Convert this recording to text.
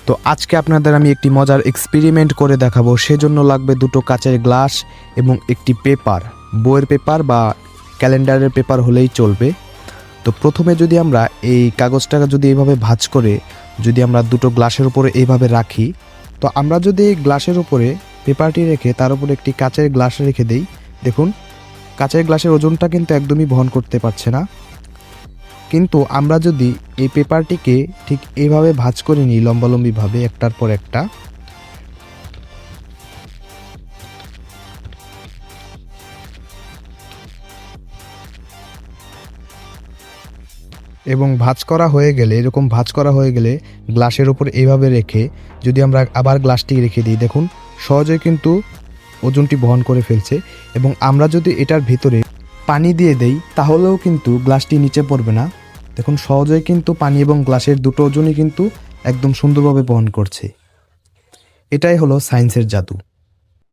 তো আজকে আপনাদের আমি একটি মজার এক্সপেরিমেন্ট করে দেখাবো। সেজন্য লাগবে দুটো কাচের গ্লাস এবং একটি পেপার, বইয়ের পেপার বা ক্যালেন্ডারের পেপার হলেই চলবে। তো প্রথমে যদি আমরা এই কাগজটাকে যদি এইভাবে ভাঁজ করে যদি আমরা দুটো গ্লাসের উপরে এইভাবে রাখি, তো আমরা যদি এই গ্লাসের উপরে পেপারটি রেখে তার উপরে একটি কাচের গ্লাস রেখে দেই, দেখুন কাচের গ্লাসের ওজনটা কিন্তু একদমই বহন করতে পারছে না। কিন্তু আমরা যদি এই পেপারটিকে ঠিক এইভাবে ভাঁজ করে নিই লম্বালম্বিভাবে একটার পর একটা, এবং ভাঁজ করা হয়ে গেলে এরকম ভাঁজ করা হয়ে গেলে গ্লাসের উপর এইভাবে রেখে যদি আমরা আবার গ্লাসটি রেখে দিই, দেখুন সহজেই কিন্তু ওজনটি বহন করে ফেলছে। এবং আমরা যদি এটার ভিতরে পানি দিয়ে দেই তাহলেও কিন্তু গ্লাসটি নিচে পড়বে না। দেখুন সহজেই কিন্তু পানি এবং গ্লাসের দুটো ওজনই কিন্তু একদম সুন্দরভাবে বহন করছে। এটাই হলো সায়েন্সের জাদু।